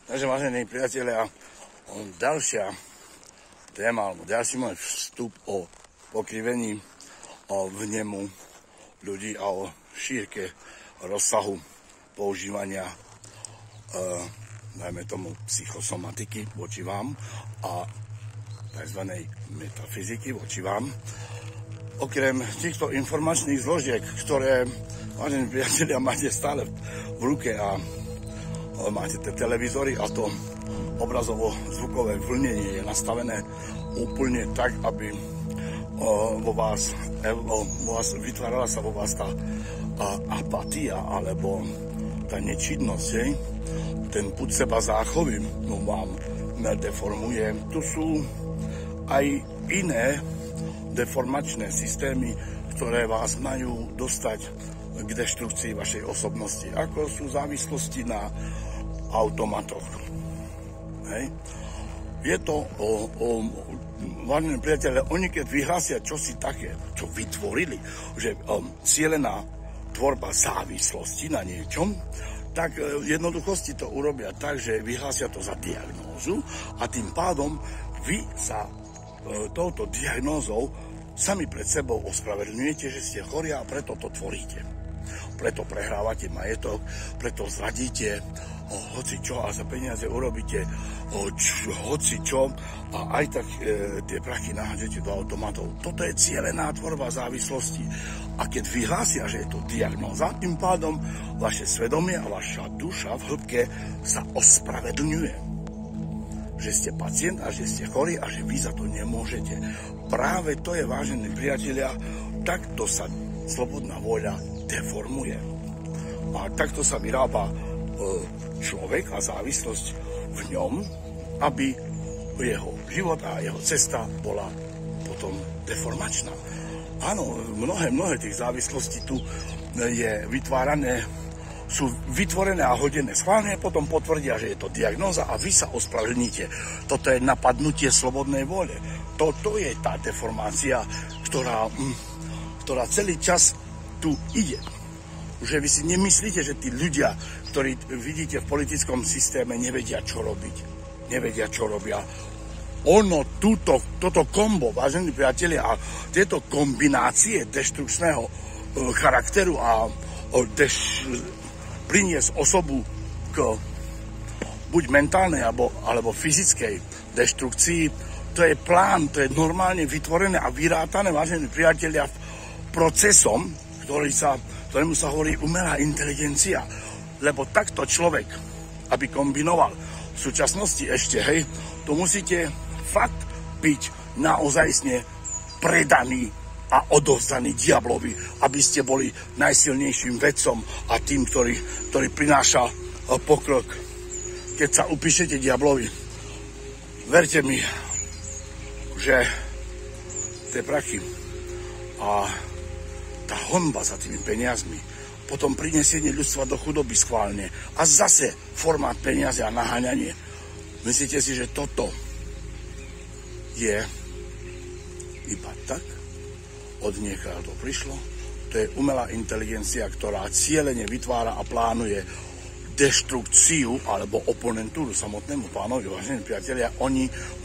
Takže, vážení priatelia, ďalšia téma, alebo ďalší môj vstup o pokrivení vnemu ľudí a o šírke rozsahu používania dajme tomu psychosomatiky voči vám a tzv. Metafyziky voči vám. Okrem týchto informačných zložiek, ktoré, vážení priatelia, máte stále v ruke a máte tie televízory a to obrazovo-zvukové vlnenie je nastavené úplne tak, aby vytvárala sa vo vás tá apatia alebo tá nečinnosť, ten pud seba záchovy vám deformuje. Tu sú aj iné deformačné systémy, ktoré vás majú dostať k deštrukcii vašej osobnosti, ako sú závislosti na automatoch. Hej. Je to vážení priatelia, oni keď vyhlásia čosi také, čo vytvorili, že cielená tvorba závislosti na niečom, tak v jednoduchosti to urobia tak, že vyhlásia to za diagnózu a tým pádom vy sa touto diagnózou sami pred sebou ospravedlňujete, že ste chorí a preto to tvoríte. Preto prehrávate majetok, preto zradíte hoci čo a za peniaze urobíte hoci čo a aj tak tie prachy nahážete do automatov. Toto je cielená tvorba závislosti. A keď vyhlásia, že je to diagnóza, tým pádom vaše svedomie a vaša duša v hĺbke sa ospravedlňuje. Že ste pacient a že ste chorí a že vy za to nemôžete. Práve to je, vážení priatelia, takto sa slobodná vôľa deformuje. A takto sa vyrába človek a závislosť v ňom, aby jeho život a jeho cesta bola potom deformačná. Áno, mnohé tých závislostí tu sú vytvorené a hodené schválne, potom potvrdia, že je to diagnóza a vy sa ospravedlníte. Toto je napadnutie slobodnej vôle. Toto je tá deformácia, ktorá celý čas tu ide. Že vy si nemyslíte, že tí ľudia, ktorí vidíte v politickom systéme, nevedia, čo robiť. Nevedia, čo robia. Toto kombo, vážení priatelia, a tieto kombinácie deštrukčného charakteru a priniesť osobu k buď mentálnej alebo fyzickej deštrukcii, to je plán, to je normálne vytvorené a vyrátané, vážení priatelia, procesom, ktorému sa hovorí umelá inteligencia. Lebo takto človek, aby kombinoval v súčasnosti ešte, to musíte fakt byť naozajstne predaní a odovzdaní diablovi, aby ste boli najsilnejším vedcom a tým, ktorý prináša pokrok. Keď sa upíšete diablovi, verte mi, že tie prachy a tá honba za tými peniazmi potom prinesienie ľudstva do chudoby schválne a zase formát peniaze a naháňanie. Myslíte si, že toto je iba tak? Od niekiaľ to prišlo? To je umelá inteligencia, ktorá cielene vytvára a plánuje deštrukciu alebo oponentúru samotnému pánovi. Vážení priatelia,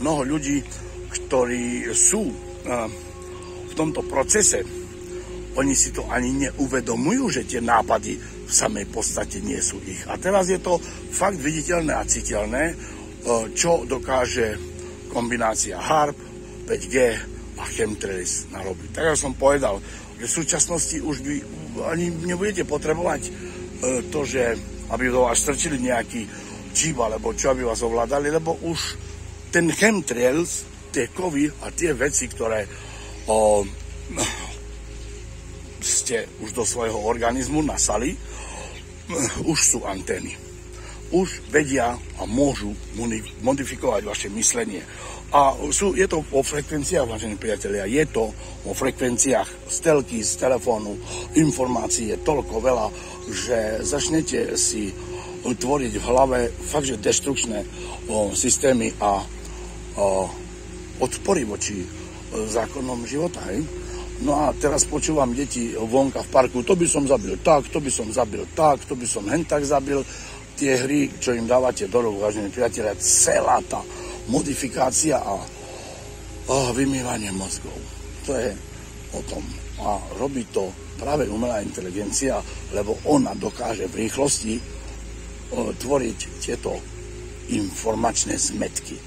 mnoho ľudí, ktorí sú v tomto procese, oni si to ani neuvedomujú, že tie nápady v samej podstate nie sú ich. A teraz je to fakt viditeľné a citeľné, čo dokáže kombinácia HAARP, 5G a chemtrails narobiť. Tak ako som povedal, že v súčasnosti už ani nebudete potrebovať to, že aby do vás strčili nejaký čip alebo čo, aby vás ovládali, lebo už ten chemtrails, tie kovy a tie veci, ktoré ste už do svojho organizmu nasali, už sú antény. Už vedia a môžu modifikovať vaše myslenie. A je to o frekvenciách, vážení priatelia, je to o frekvenciách z telky, z telefónu, informácií je toľko veľa, že začnete si tvoriť v hlave fakt, že deštrukčné systémy a odpory voči zákonom života, No a teraz počúvam deti vonka v parku, to by som zabil tak, to by som zabil tak, to by som hen tak zabil. tie hry, čo im dávate do rúk, vážení priatelia, celá tá modifikácia a vymývanie mozgov. To je o tom. A robí to práve umelá inteligencia, lebo ona dokáže v rýchlosti tvoriť tieto informačné zmetky.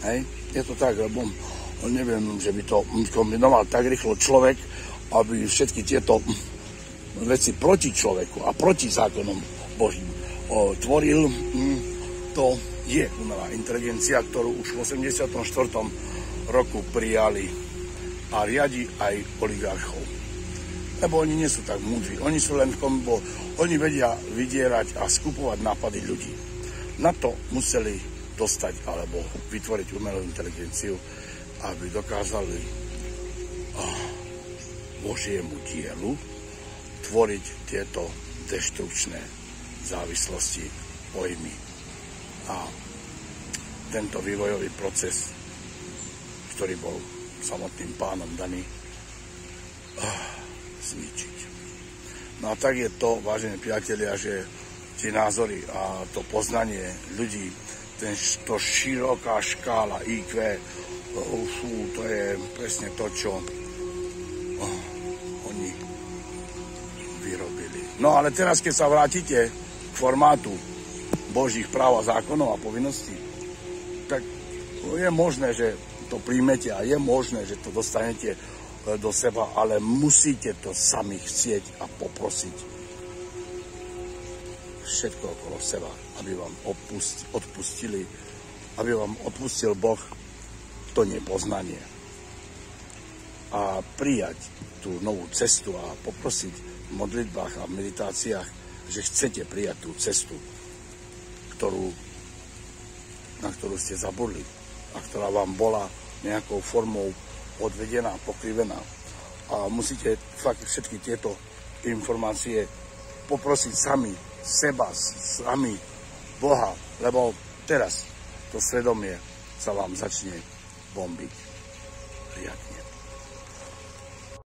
Hej? Je to tak, lebo neviem, že by to kombinoval tak rýchlo človek, aby všetky tieto veci proti človeku a proti zákonom Božím tvoril. To je umelá inteligencia, ktorú už v 84. roku prijali a riadi aj oligarchov. Lebo oni nie sú tak múdri, oni sú len oni vedia vydierať a skupovať nápady ľudí. Na to museli dostať alebo vytvoriť umelú inteligenciu, aby dokázali Božiemu dielu tvoriť tieto deštrukčné závislosti, pojmy a tento vývojový proces, ktorý bol samotným pánom daný, zničiť. No a tak je to, vážení priatelia, že tie názory a to poznanie ľudí, to široká škála IQ, to je presne to, čo oni vyrobili. No ale teraz, keď sa vrátite k formátu Božích práv a zákonov a povinností, tak je možné, že to príjmete a je možné, že to dostanete do seba, ale musíte to sami chcieť a poprosiť všetko okolo seba, aby vám odpustili, aby vám odpustil Boh to nepoznanie a prijať tú novú cestu a poprosiť v modlitbách a v meditáciách, že chcete prijať tú cestu, na ktorú ste zabudli a ktorá vám bola nejakou formou odvedená, pokrivená. A musíte fakt všetky tieto informácie poprosiť sami seba, sami Boha, lebo teraz to svedomie sa vám začne bombiť riadne.